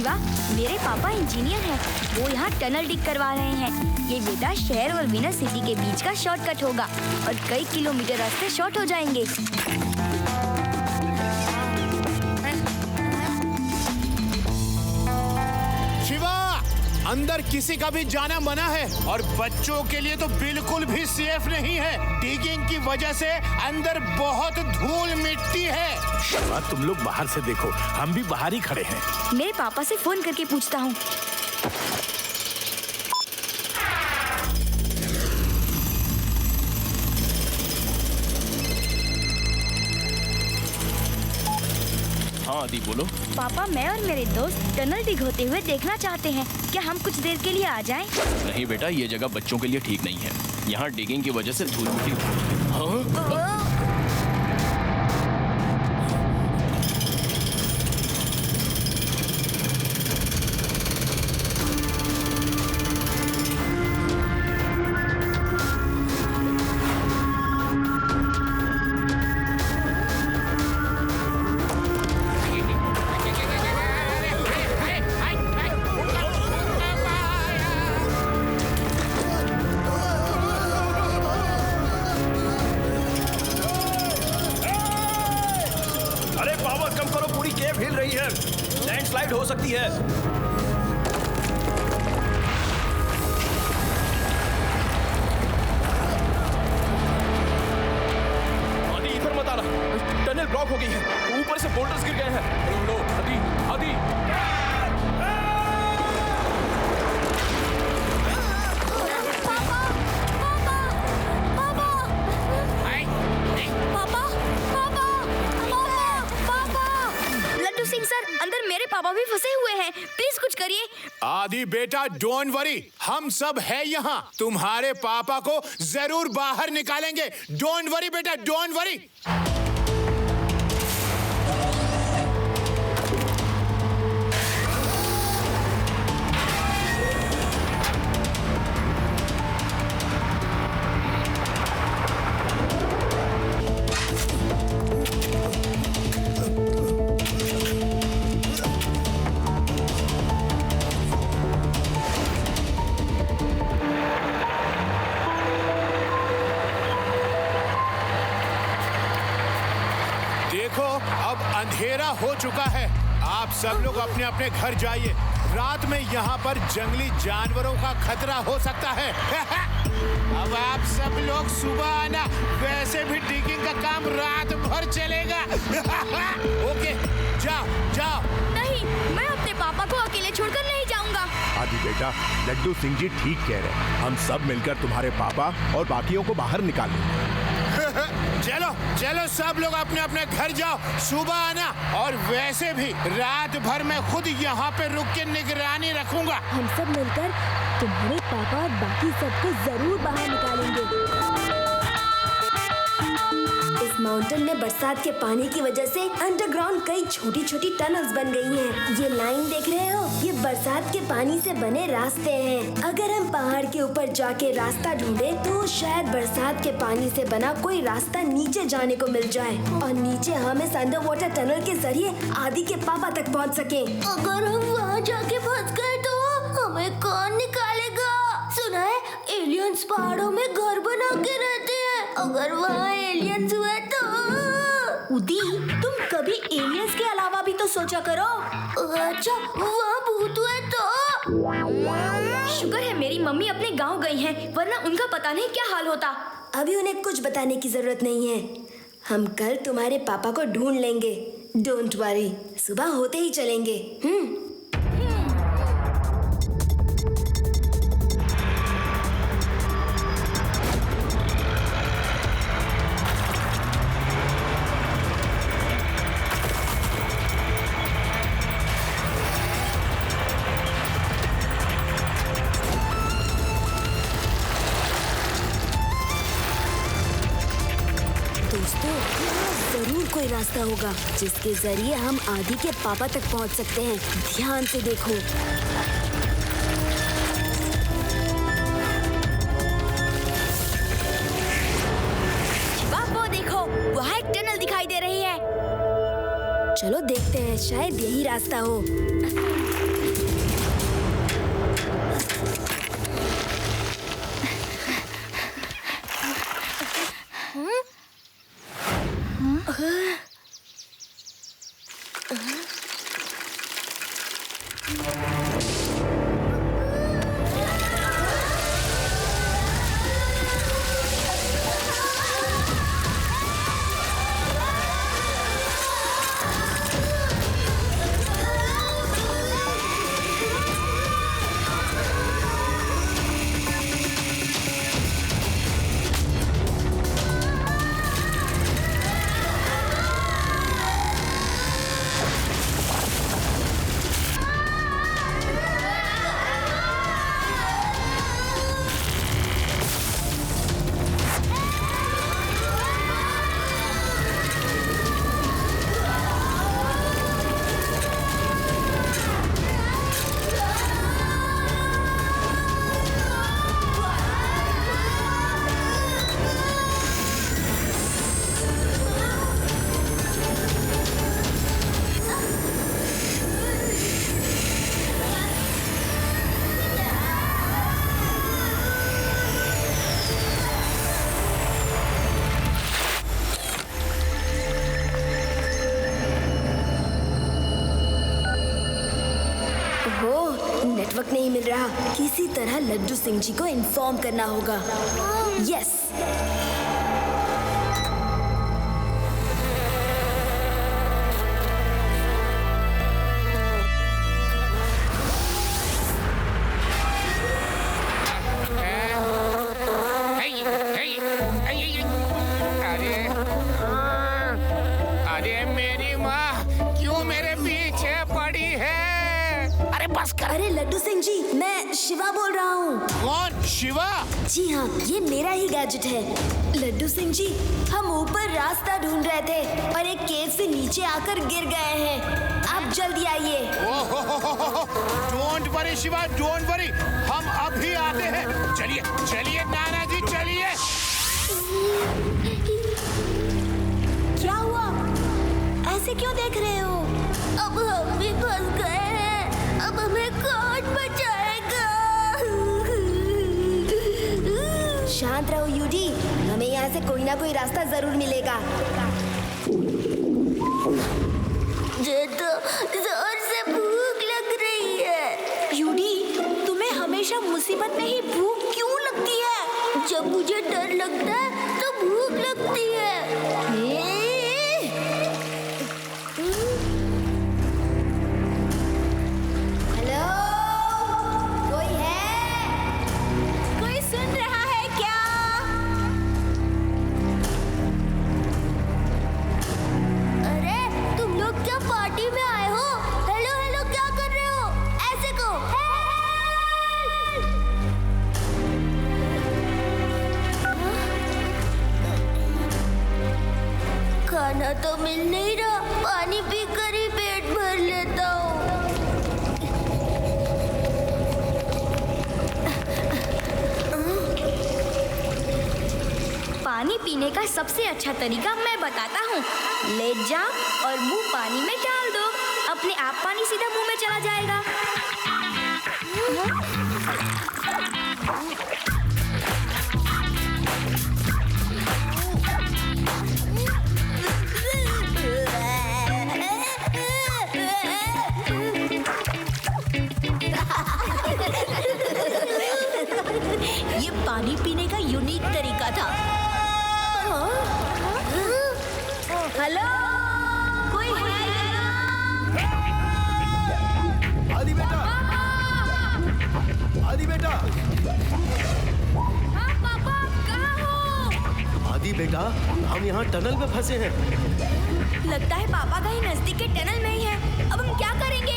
शिवा, मेरे पापा इंजीनियर हैं। वो यहाँ टनल डिग करवा रहे हैं। ये बेटा शहर और विनर सिटी के बीच का शॉर्टकट होगा और कई किलोमीटर रास्ते शॉर्ट हो जाएंगे। शिवा, अंदर किसी का भी जाना मना है और बच्चों के लिए तो बिल्कुल भी सेफ नहीं है। डिगिंग की वजह से अंदर बहुत धूल मिट्टी है। शिवा, तुम लोग बाहर से देखो, हम भी बाहर ही खड़े हैं। मेरे पापा से फोन करके पूछता हूँ। हाँ आदि, बोलो। पापा, मैं और मेरे दोस्त टनल डिग होते हुए देखना चाहते हैं। क्या हम कुछ देर के लिए आ जाएं? नहीं बेटा, ये जगह बच्चों के लिए ठीक नहीं है। यहाँ डिगिंग की वजह से धूल मिट्टी। हाँ? लैंडस्लाइड हो सकती है। आदि, इधर मत आना, टनल ब्लॉक हो गई है। ऊपर से बोल्डर्स गिर गए हैं। लो आदि, आदि। अंदर मेरे पापा भी फंसे हुए हैं। प्लीज कुछ करिए। आदि बेटा, डोंट वरी, हम सब है यहाँ। तुम्हारे पापा को जरूर बाहर निकालेंगे। डोंट वरी बेटा, डोंट वरी। देखो, अब अंधेरा हो चुका है। आप सब लोग अपने अपने घर जाइए। रात में यहाँ पर जंगली जानवरों का खतरा हो सकता है। अब आप सब लोग सुबह आना। वैसे भी डिगिंग का काम रात भर चलेगा। ओके, जाओ जाओ। नहीं, मैं अपने पापा को अकेले छोड़कर नहीं जाऊंगा। आदि बेटा, लड्डू सिंह जी ठीक कह रहे हैं। हम सब मिलकर तुम्हारे पापा और बाकियों को बाहर निकालेंगे। चलो चलो, सब लोग अपने अपने घर जाओ। सुबह आना। और वैसे भी रात भर मैं खुद यहाँ पे रुक के निगरानी रखूंगा। हम सब मिलकर तुम्हारे पापा और बाकी सबको जरूर बाहर निकालेंगे। इस माउंटेन में बरसात के पानी की वजह से अंडरग्राउंड कई छोटी छोटी टनल्स बन गई हैं। ये लाइन देख रहे हो? ये बरसात के पानी से बने रास्ते हैं। अगर हम पहाड़ के ऊपर जाके रास्ता ढूंढे तो शायद बरसात के पानी से बना कोई रास्ता नीचे जाने को मिल जाए और नीचे हम इस अंडर वाटर टनल के जरिए आदि के पापा तक पहुंच सके। अगर हम वहाँ जाके फंस गए तो हमें कौन निकालेगा? सुना है एलियंस पहाड़ों में घर बना के रहते हैं। अगर वहाँ एलियंस हुए तो। उदी, तुम कभी एलियंस के अलावा भी तो सोचा करो। अच्छा, वहाँ भूत हुए तो? शुक्र है मेरी मम्मी अपने गांव गई हैं, वरना उनका पता नहीं क्या हाल होता। अभी उन्हें कुछ बताने की जरूरत नहीं है। हम कल तुम्हारे पापा को ढूंढ लेंगे। डोंट वरी, सुबह होते ही चलेंगे। दोस्तों, जरूर कोई रास्ता होगा जिसके जरिए हम आदि के पापा तक पहुंच सकते हैं। ध्यान से देखो। वाह, वो देखो, वहाँ एक टनल दिखाई दे रही है। चलो देखते हैं, शायद यही रास्ता हो। नेटवर्क नहीं मिल रहा। किसी तरह लड्डू सिंह जी को इन्फॉर्म करना होगा। यस। अरे मेरी माँ क्यों मेरे पीछे पड़ी है? अरे बस कर। अरे लड्डू सिंह जी, मैं शिवा बोल रहा हूँ। कौन? शिवा? जी हाँ, ये मेरा ही गैजेट है। लड्डू सिंह जी, हम ऊपर रास्ता ढूंढ रहे थे और एक केव से नीचे आकर गिर गए हैं। आप जल्दी आइए। Don't worry Shiva, don't worry, हम अभी आते हैं। चलिए चलिए नाना जी, चलिए। क्या हुआ? ऐसे क्यों देख रहे हो? अब हम भी फंस गए हैं। अब हमें कौन बचाएगा? शांत रहो यूडी, हमें यहाँ से कोई ना कोई रास्ता जरूर मिलेगा। मुझे तो जोर से भूख लग रही है। यूडी, तुम्हें हमेशा मुसीबत में ही भूख क्यों लगती है? जब मुझे डर लगता है तो भूख लगती है। हेलो, कोई है? कोई सुन रहा है क्या? अरे तुम लोग क्या पार्टी में आए हो? हेलो हेलो, क्या कर रहे हो? ऐसे को खाना तो मिल नहीं रहा। पानी पीकर ही पेट भर लेता हूँ। पानी पीने का सबसे अच्छा तरीका मैं बताता हूँ। लेट जाओ और मुंह पानी में डाल दो, अपने आप पानी सीधा मुंह में चला जाएगा। ये पानी पीने का यूनिक तरीका था। हेलो, कोई है? आदि बेटा, आदि बेटा, हाँ पापा, कहाँ हो? आदि बेटा, हम यहाँ टनल में फंसे हैं। लगता है पापा कहीं नजदीक के टनल में ही है। अब हम क्या करेंगे?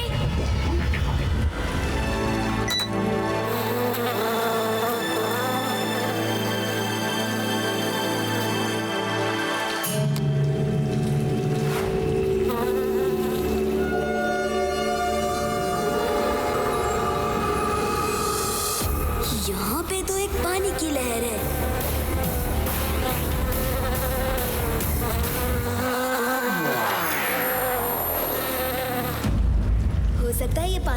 यहाँ पे तो एक पानी की लहर है।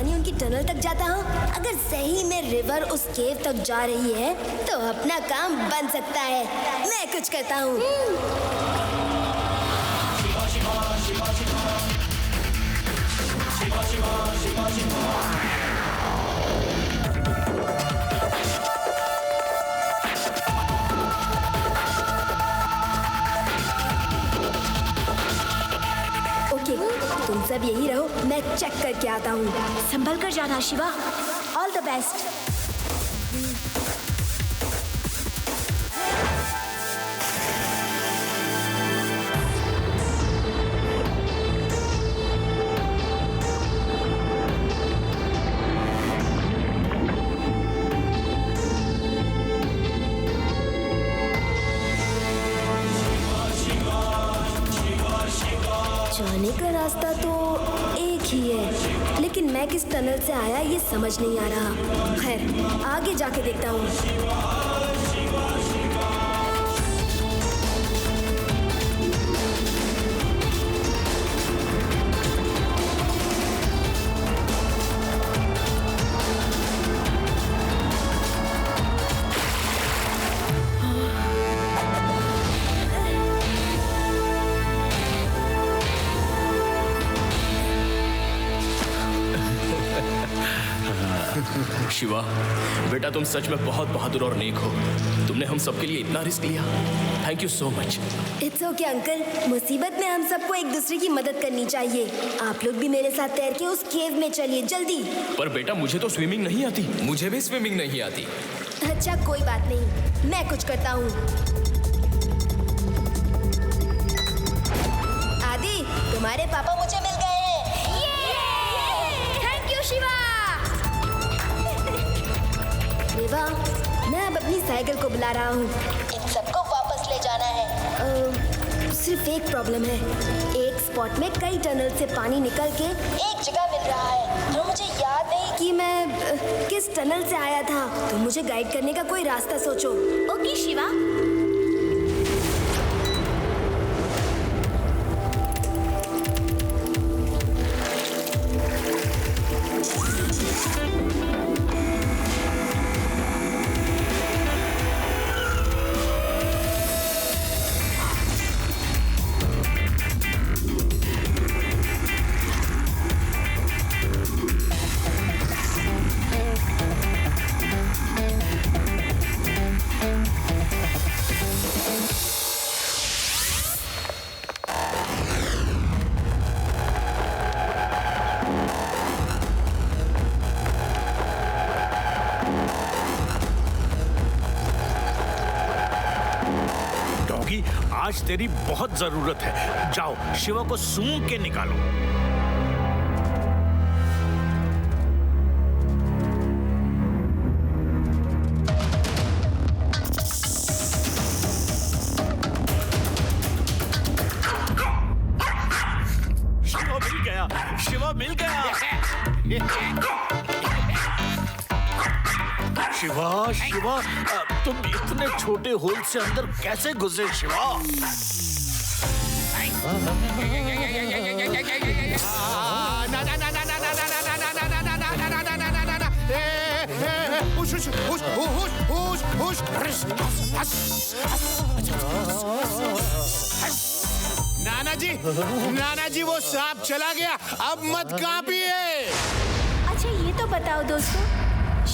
पानी उनकी टनल तक जाता हो। अगर सही में रिवर उस केव तक जा रही है तो अपना काम बन सकता है। मैं कुछ करता हूँ। ओके, तुम सब यही रहो, मैं चेक करके आता हूँ। संभल कर जाना शिवा। All the best. जाने का रास्ता तो एक ही है, लेकिन मैं किस टनल से आया ये समझ नहीं आ रहा। खैर, आगे जाके देखता हूँ। शिवा, बेटा तुम सच में बहुत बहादुर और नेक हो। तुमने हम सबके लिए इतना रिस्क लिया। Thank you so much. It's okay uncle, मुसीबत में हम सबको एक दूसरे की मदद करनी चाहिए। आप लोग भी मेरे साथ तैर के उस केव में चलिए, जल्दी। पर बेटा मुझे तो स्विमिंग नहीं आती। मुझे भी स्विमिंग नहीं आती। अच्छा कोई बात नहीं, मैं कुछ करता हूँ। आदि, तुम्हारे पापा मुझे मिल गए हैं। Thank you Shiva. रेवा, मैं अब अपनी साइकिल को बुला रहा हूँ। इन सबको वापस ले जाना है। सिर्फ एक प्रॉब्लम है, एक स्पॉट में कई टनल से पानी निकल के एक जगह मिल रहा है, और मुझे याद नहीं कि मैं किस टनल से आया था। तो मुझे गाइड करने का कोई रास्ता सोचो। ओके शिवा। आज तेरी बहुत जरूरत है। जाओ शिवा को सूंघ के निकालो। शिवा मिल गया, शिवा मिल गया। शिवा, शिवा, तुम इतने छोटे होल से अंदर कैसे घुसे शिवा? नाना जी वो सांप चला गया, अब मत कांपिए। अच्छा ये तो बताओ दोस्तों,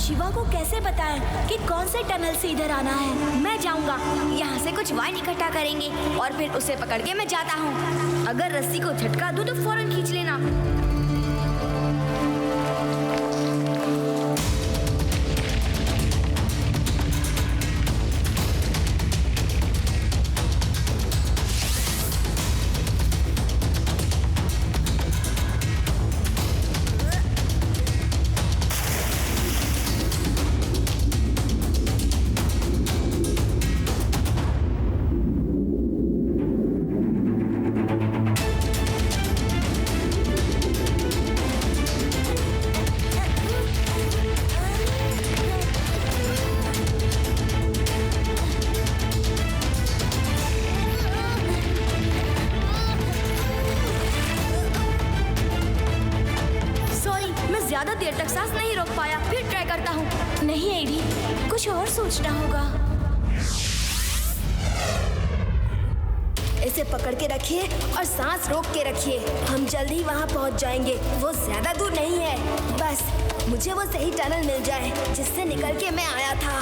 शिवा को कैसे बताएं कि कौन से टनल से इधर आना है? मैं जाऊंगा, यहाँ से कुछ वाइन इकट्ठा करेंगे और फिर उसे पकड़ के मैं जाता हूँ। अगर रस्सी को झटका दूँ तो फौरन खींच लेना। ज्यादा देर तक सांस नहीं रोक पाया। फिर ट्राई करता हूँ। नहीं एडी, कुछ और सोचना होगा। इसे पकड़ के रखिए और सांस रोक के रखिए। हम जल्द ही वहाँ पहुँच जाएंगे। वो ज्यादा दूर नहीं है, बस मुझे वो सही टनल मिल जाए जिससे निकल के मैं आया था।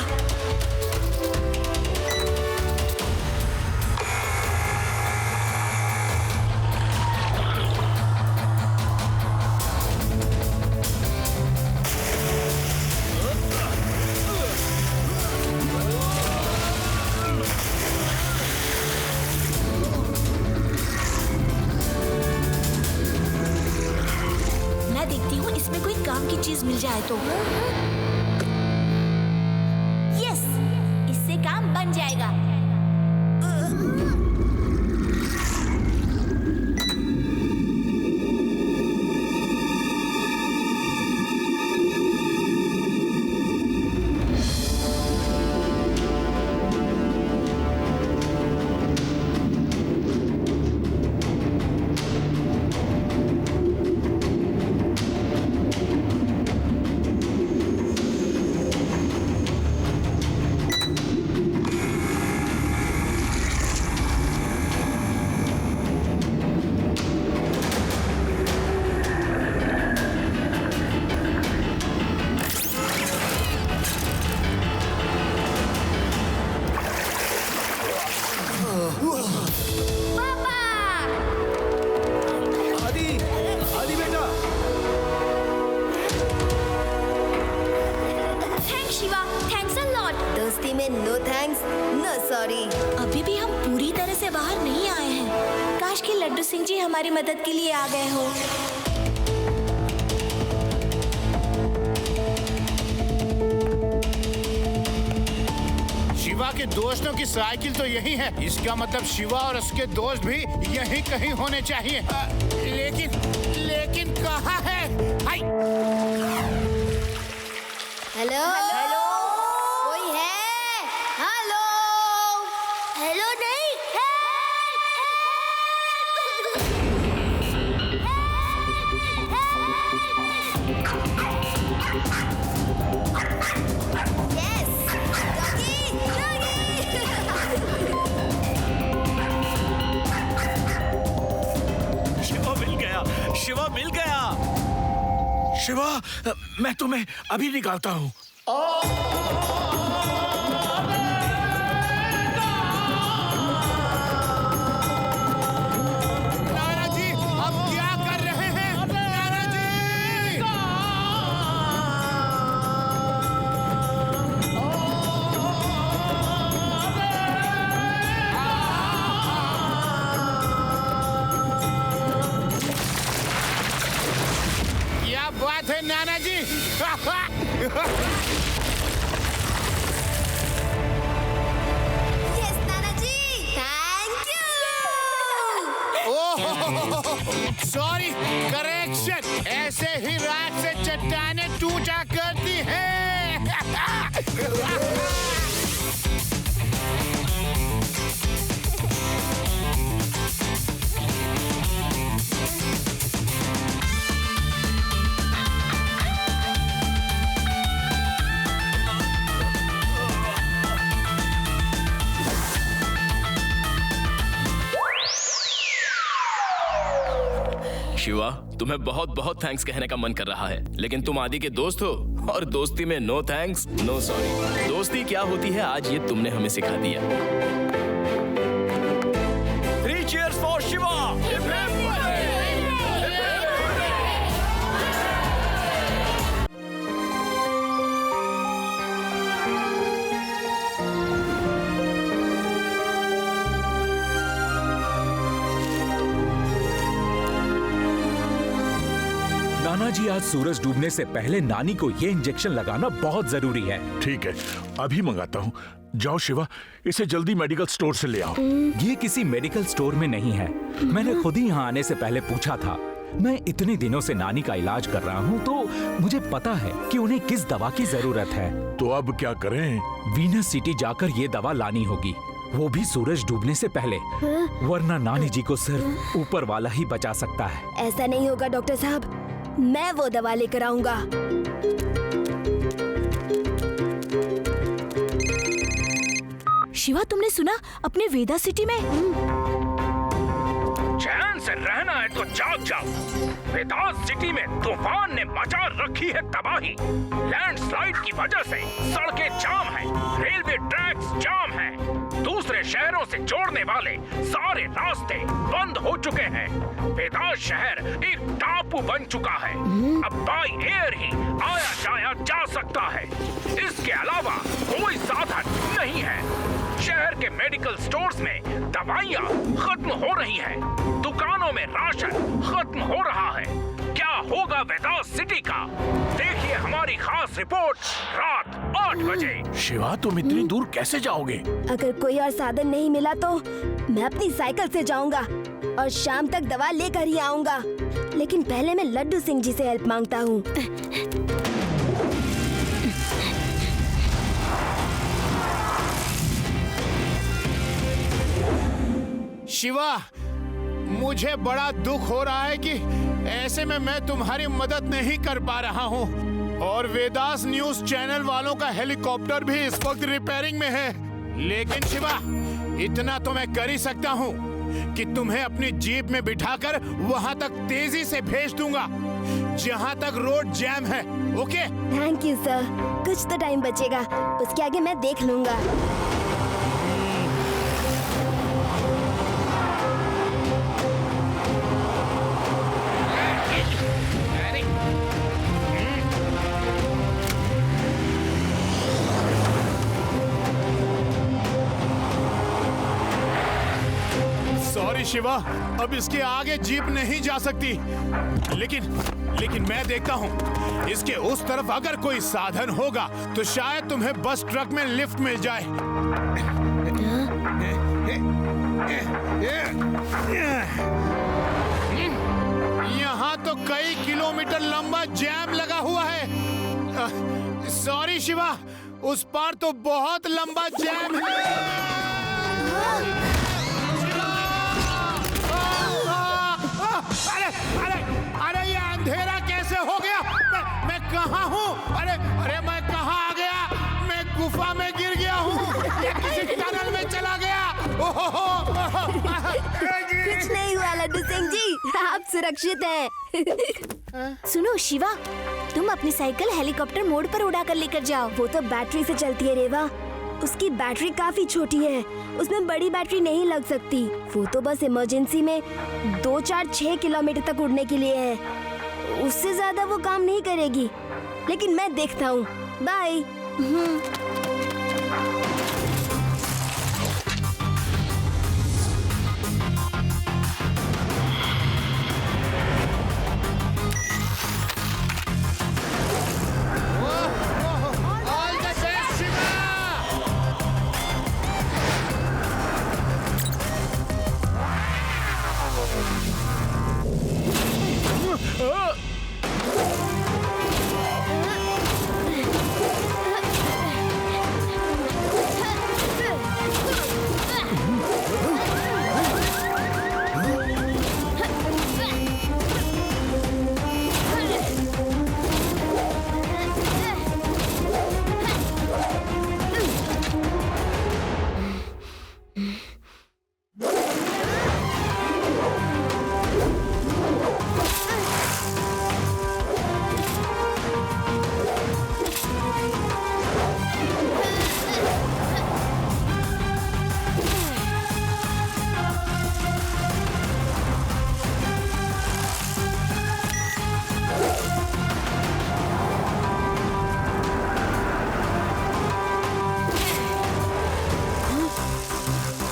इसमें कोई काम की चीज मिल जाए तो। यस, इससे काम बन जाएगा। दोस्ती में नो थैंक्स, नो सॉरी। अभी भी हम पूरी तरह से बाहर नहीं आए हैं। काश कि लड्डू सिंह जी हमारी मदद के लिए आ गए हो। शिवा के दोस्तों की साइकिल तो यही है। इसका मतलब शिवा और उसके दोस्त भी यहीं कहीं होने चाहिए। लेकिन कहाँ है? हाय! हेलो हेलो, कोई है? हेलो हेलो नहीं, यस, शिवा मिल गया, शिवा मिल गया। शिवा, मैं तुम्हें अभी निकालता हूँ। नाना जी, अब क्या कर रहे हैं? नाना जी! क्या बात है नाना जी? यस नाना जी, thank you. Oh, sorry, correction. ऐसे ही रात से चट्टानें टूटा करती हैं। शिवा, तुम्हें बहुत बहुत थैंक्स कहने का मन कर रहा है, लेकिन तुम आदि के दोस्त हो और दोस्ती में नो थैंक्स, नो सॉरी। दोस्ती क्या होती है आज ये तुमने हमें सिखा दिया। 3 cheers for शिवा। नाना जी, आज सूरज डूबने से पहले नानी को ये इंजेक्शन लगाना बहुत जरूरी है। ठीक है, अभी मंगाता हूँ। जाओ शिवा, इसे जल्दी मेडिकल स्टोर से ले आओ। ये किसी मेडिकल स्टोर में नहीं है। मैंने खुद ही यहाँ आने से पहले पूछा था। मैं इतने दिनों से नानी का इलाज कर रहा हूँ तो मुझे पता है कि उन्हें किस दवा की जरूरत है। तो अब क्या करें? वीनस सिटी जाकर ये दवा लानी होगी, वो भी सूरज डूबने से पहले, वरना नानी जी को सिर्फ ऊपर वाला ही बचा सकता है। ऐसा नहीं होगा डॉक्टर साहब, मैं वो दवा लेकर आऊंगा। शिवा, तुमने सुना? अपने वेदा सिटी में चैन से रहना है तो जाग जाओ। वेदास सिटी में तूफान ने मचा रखी है तबाही। लैंडस्लाइड की वजह से सड़कें जाम है, रेलवे ट्रैक्स जाम है, दूसरे शहरों से जोड़ने वाले सारे रास्ते बंद हो चुके हैं। वेदास शहर एक टापू बन चुका है। अब बाई एयर ही आया जाया जा सकता है। इसके अलावा कोई साधन नहीं है। शहर के मेडिकल स्टोर्स में दवाइयाँ खत्म हो रही हैं, दुकानों में राशन खत्म हो रहा है। क्या होगा वेदास सिटी का? देखिए हमारी खास रिपोर्ट रात 8 बजे। शिवा, तुम इतनी दूर कैसे जाओगे? अगर कोई और साधन नहीं मिला तो मैं अपनी साइकिल से जाऊंगा और शाम तक दवा लेकर ही आऊंगा। लेकिन पहले मैं लड्डू सिंह जी से हेल्प मांगता हूँ। शिवा, मुझे बड़ा दुख हो रहा है कि ऐसे में मैं तुम्हारी मदद नहीं कर पा रहा हूँ। और वेदास न्यूज चैनल वालों का हेलीकॉप्टर भी इस वक्त रिपेयरिंग में है। लेकिन शिवा, इतना तो मैं कर ही सकता हूँ कि तुम्हें अपनी जीप में बिठाकर वहाँ तक तेजी से भेज दूंगा जहाँ तक रोड जैम है। ओके? Thank you sir. कुछ तो टाइम बचेगा, उसके आगे मैं देख लूंगा। सॉरी शिवा, अब इसके आगे जीप नहीं जा सकती। लेकिन मैं देखता हूँ इसके उस तरफ अगर कोई साधन होगा तो शायद तुम्हें बस ट्रक में लिफ्ट मिल जाए। यहाँ तो कई किलोमीटर लंबा जैम लगा हुआ है। सॉरी शिवा, उस पार तो बहुत लंबा जैम है। अरे ये अंधेरा कैसे हो गया? मैं कहाँ हूँ? अरे मैं कहाँ आ गया? मैं गुफा में गिर गया हूँ या किसी टनल में चला गया? कुछ नहीं हुआ लड्डू सिंह जी, आप सुरक्षित हैं। सुनो शिवा, तुम अपनी साइकिल हेलीकॉप्टर मोड पर उड़ा कर लेकर जाओ। वो तो बैटरी से चलती है रेवा। उसकी बैटरी काफी छोटी है, उसमें बड़ी बैटरी नहीं लग सकती। वो तो बस इमरजेंसी में 2, 4, 6 किलोमीटर तक उड़ने के लिए है। उससे ज्यादा वो काम नहीं करेगी। लेकिन मैं देखता हूँ। बाय।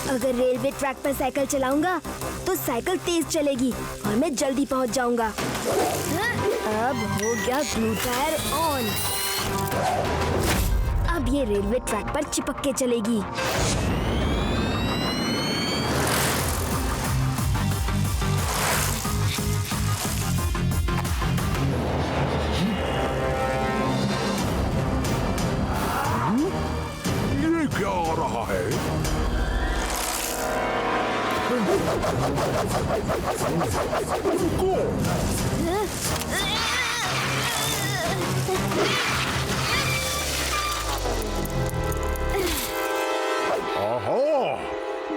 अगर रेलवे ट्रैक पर साइकिल चलाऊंगा तो साइकिल तेज चलेगी और मैं जल्दी पहुंच जाऊंगा। अब हो गया ग्लू टायर ऑन। अब ये रेलवे ट्रैक पर चिपक के चलेगी। ये क्या हो रहा है?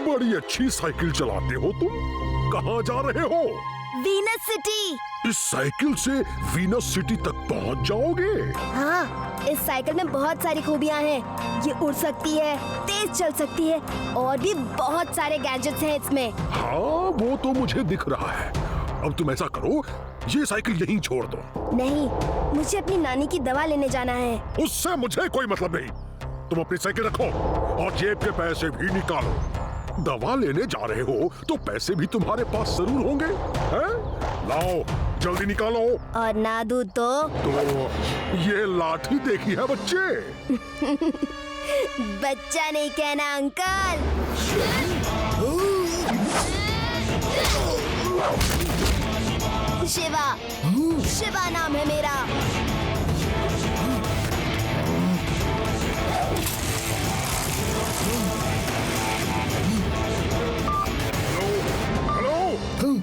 बड़ी अच्छी साइकिल चलाते हो तुम। कहाँ जा रहे हो? Venus city. इस साइकिल से वीनस सिटी तक पहुँच जाओगे? हाँ, इस साइकिल में बहुत सारी खूबियाँ हैं। ये उड़ सकती है, तेज चल सकती है और भी बहुत सारे गैजेट्स हैं इसमें। हाँ, वो तो मुझे दिख रहा है। अब तुम ऐसा करो, ये साइकिल यहीं छोड़ दो। नहीं, मुझे अपनी नानी की दवा लेने जाना है। उससे मुझे कोई मतलब नहीं। तुम अपनी साइकिल रखो और जेब के पैसे भी निकालो। दवा लेने जा रहे हो तो पैसे भी तुम्हारे पास जरूर होंगे, हैं? लाओ, जल्दी निकालो। और ना दूं तो ये लाठी देखी है बच्चे? बच्चा नहीं कहना अंकल। शिवा, शिवा नाम है मेरा।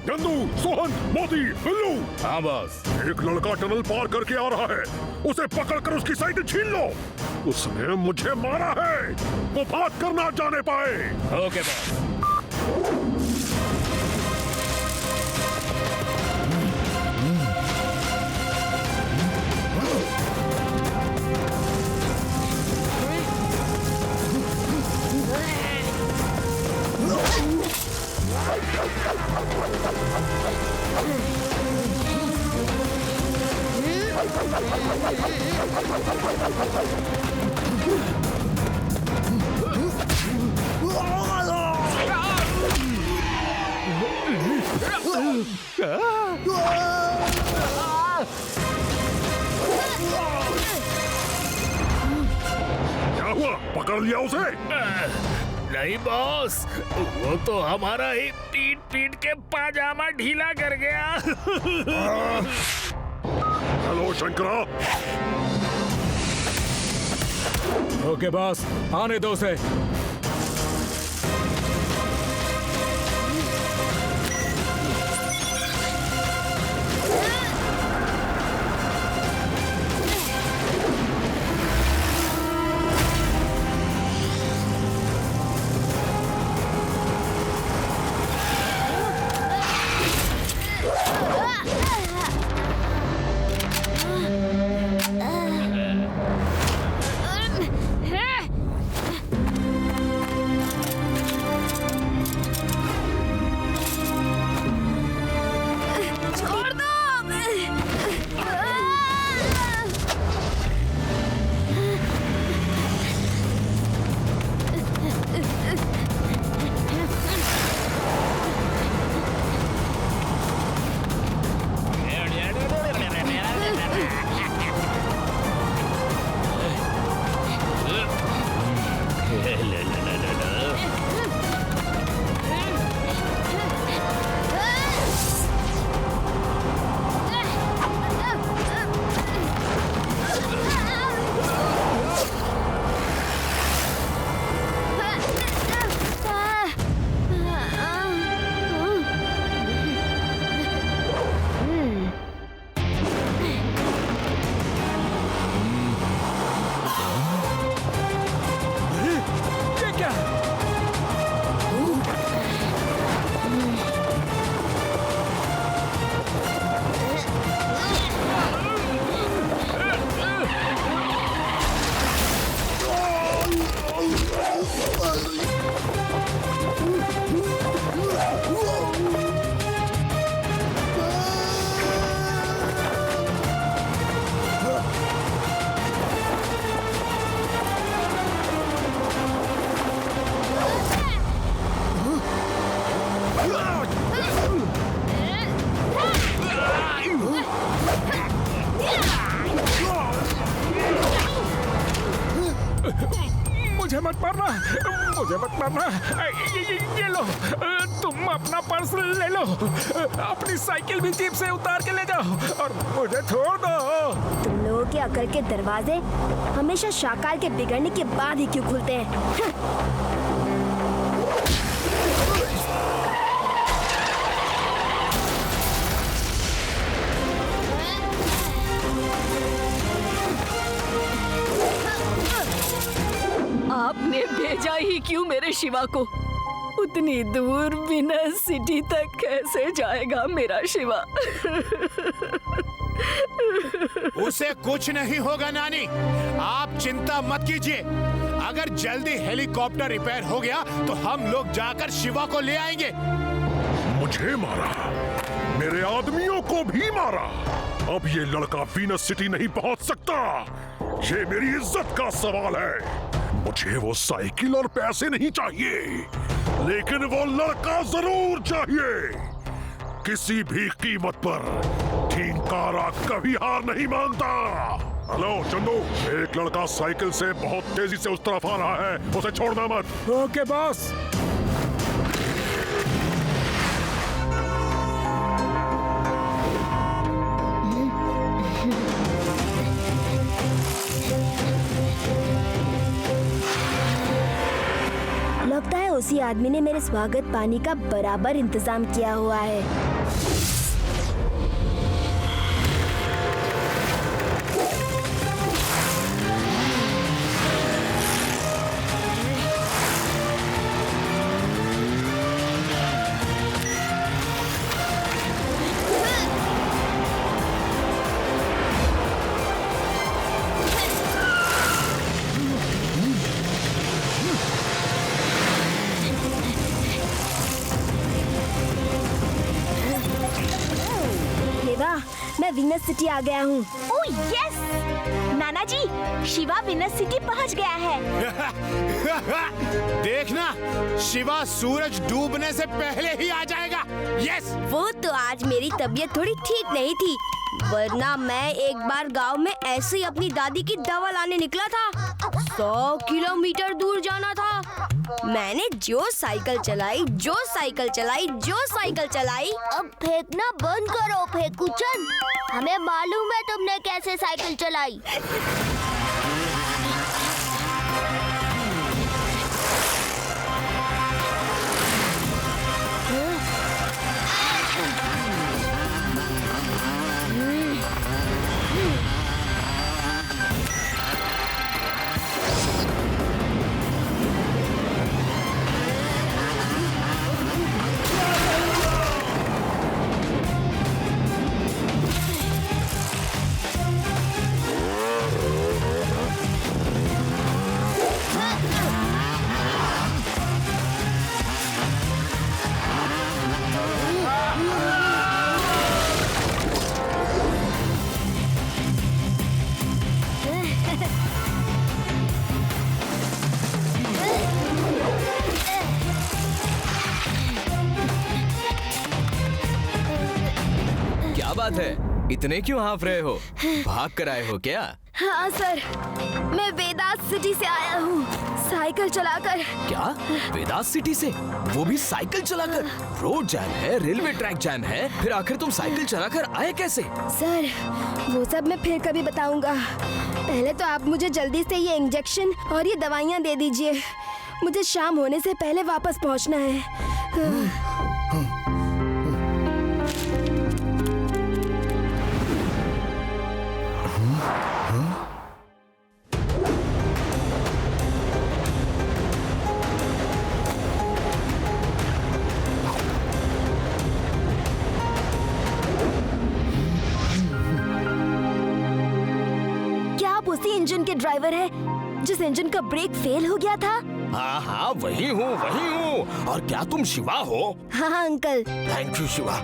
गंदू, सोहन, मोती, बिल्लू। हाँ बॉस। एक लड़का टनल पार करके आ रहा है। उसे पकड़कर उसकी साइकिल छीन लो। उसने मुझे मारा है। वो बात करना जाने पाए। Okay boss. क्या हुआ? पकड़ लिया उसे? नहीं बॉस, वो तो हमारा ही पीट पीट के पाजामा ढीला कर गया। हेलो शंकरा। ओके बॉस, आने दो उसे। मुझे मत मारना, मुझे मत मारना। ये लो, तुम अपना पर्स ले लो, अपनी साइकिल भी जीप से उतार के ले जाओ और मुझे छोड़ दो। तुम लोगों के अकल के दरवाजे हमेशा शाकाल के बिगड़ने के बाद ही क्यों खुलते हैं? क्यों मेरे शिवा को? उतनी दूर विनस सिटी तक कैसे जाएगा मेरा शिवा? उसे कुछ नहीं होगा नानी, आप चिंता मत कीजिए। अगर जल्दी हेलीकॉप्टर रिपेयर हो गया तो हम लोग जाकर शिवा को ले आएंगे। मुझे मारा, मेरे आदमियों को भी मारा। अब ये लड़का वीनस सिटी नहीं पहुंच सकता। ये मेरी इज्जत का सवाल है। मुझे वो साइकिल और पैसे नहीं चाहिए, लेकिन वो लड़का जरूर चाहिए। किसी भी कीमत पर ठीकारा कभी हार नहीं मानता। हेलो चंदू, एक लड़का साइकिल से बहुत तेजी से उस तरफ आ रहा है, उसे छोड़ना मत। Okay boss. लगता है उसी आदमी ने मेरे स्वागत पानी का बराबर इंतजाम किया हुआ है। मैं वीनस सिटी आ गया हूँ। Oh yes! नाना जी, शिवा वीनस सिटी पहुँच गया है। देखना, शिवा सूरज डूबने से पहले ही आ जाएगा। यस! वो तो आज मेरी तबीयत थोड़ी ठीक नहीं थी, वरना मैं एक बार गांव में ऐसे ही अपनी दादी की दवा लाने निकला था। 100 किलोमीटर दूर जाना था। मैंने जो साइकिल चलाई, अब फेंकना बंद करो फेंकुचन। हमें मालूम है तुमने कैसे साइकिल चलाई। बात है, इतने क्यों हाँफ रहे हो? भाग कर आए हो क्या? हाँ सर, मैं वेदास सिटी से आया हूँ, साइकिल चलाकर। क्या? वेदास सिटी से? वो भी साइकिल चलाकर? रोड जैम है, रेलवे ट्रैक जैम है, फिर आखिर तुम साइकिल चलाकर आए कैसे? सर, वो सब मैं फिर कभी बताऊंगा। पहले तो आप मुझे जल्दी से ये इंजेक्शन और ये दवाइयाँ दे दीजिए। मुझे शाम होने से पहले वापस पहुँचना है। इंजन के ड्राइवर है जिस इंजन का ब्रेक फेल हो गया था? हाँ हाँ, वही हूँ। और क्या तुम शिवा हो? हाँ अंकल। थैंक यू शिवा,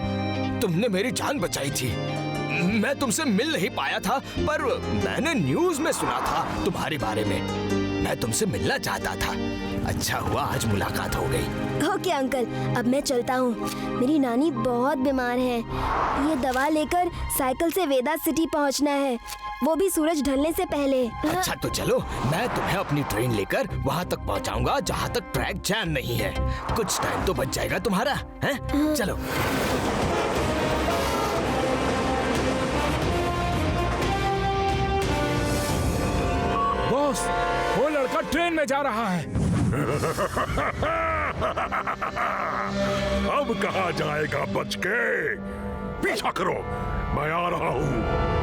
तुमने मेरी जान बचाई थी। मैं तुमसे मिल नहीं पाया था, पर मैंने न्यूज़ में सुना था तुम्हारे बारे में। मैं तुमसे मिलना चाहता था। अच्छा हुआ आज मुलाकात हो गई। ओके अंकल, अब मैं चलता हूँ। मेरी नानी बहुत बीमार है। ये दवा लेकर साइकिल से वेदा सिटी पहुँचना है, वो भी सूरज ढलने से पहले। अच्छा तो चलो, मैं तुम्हें अपनी ट्रेन लेकर वहाँ तक पहुँचाऊंगा जहाँ तक ट्रैक जैम नहीं है। कुछ टाइम तो बच जाएगा तुम्हारा, हैं? चलो। बॉस, वो लड़का ट्रेन में जा रहा है। अब कहाँ जाएगा बच के? पीछा करो, मैं आ रहा हूँ।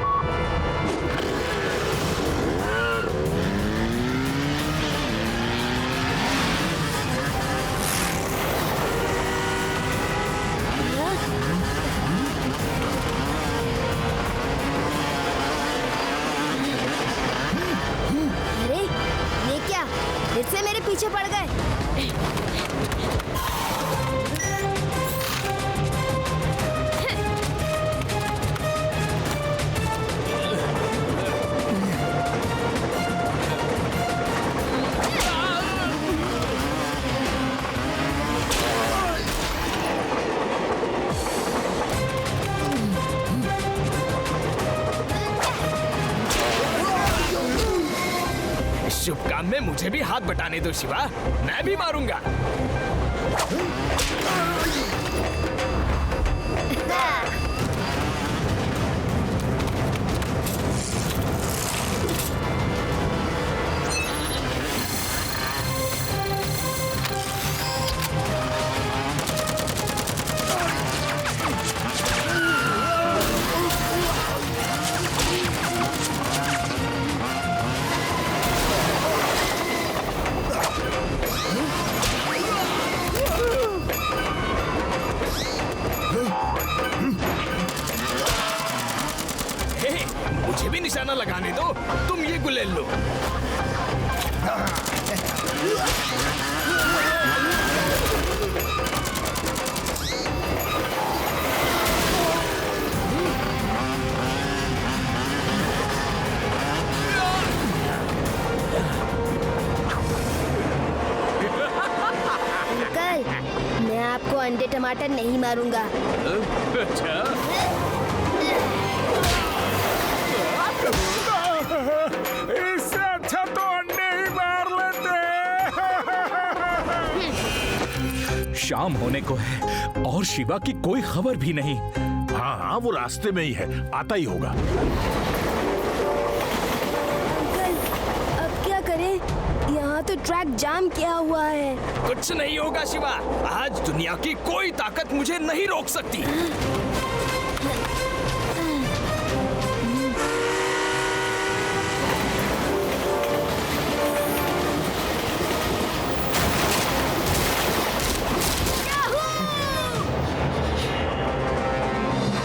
काम में मुझे भी हाथ बटाने दो शिवा, मैं भी मारूंगा। मुझे भी निशाना लगाने दो, तुम ये गुलेल लो। अंकल, मैं आपको अंडे टमाटर नहीं मारूंगा। अच्छा, इससे अच्छा तो अंडे ही मार लेते। शाम होने को है और शिवा की कोई खबर भी नहीं। हाँ हाँ, वो रास्ते में ही है, आता ही होगा। अंकल, अब क्या करें? यहाँ तो ट्रैक जाम किया हुआ है। कुछ नहीं होगा शिवा, आज दुनिया की कोई ताकत मुझे नहीं रोक सकती।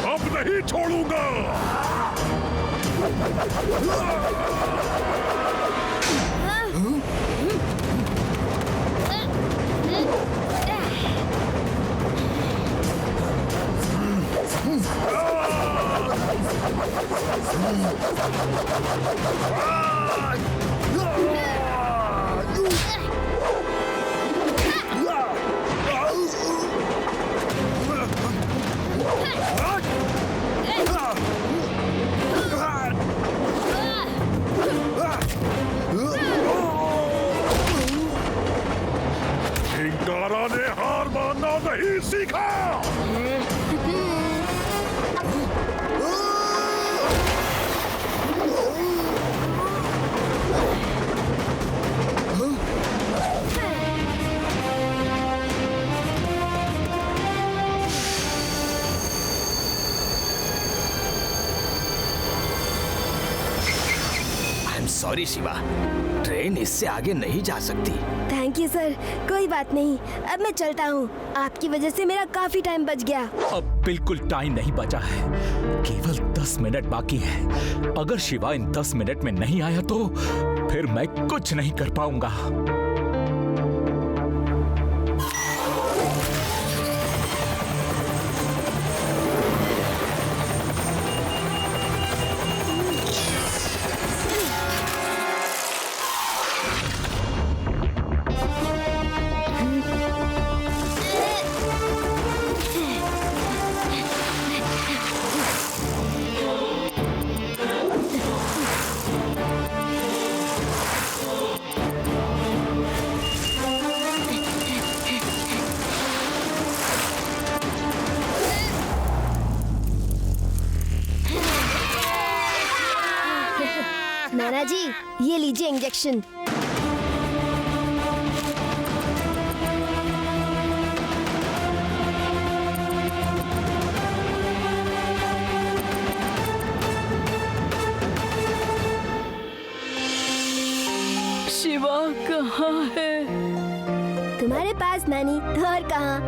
अब नहीं छोड़ूंगा। इंकारा ने हार मानना नहीं सीखा। सॉरी शिवा, ट्रेन इससे आगे नहीं जा सकती। थैंक यू सर, कोई बात नहीं, अब मैं चलता हूँ। आपकी वजह से मेरा काफी टाइम बच गया। अब बिल्कुल टाइम नहीं बचा है, केवल 10 मिनट बाकी है। अगर शिवा इन 10 मिनट में नहीं आया तो फिर मैं कुछ नहीं कर पाऊंगा। नाना जी, ये लीजिए इंजेक्शन। शिवा कहाँ है? तुम्हारे पास नानी, और कहाँ?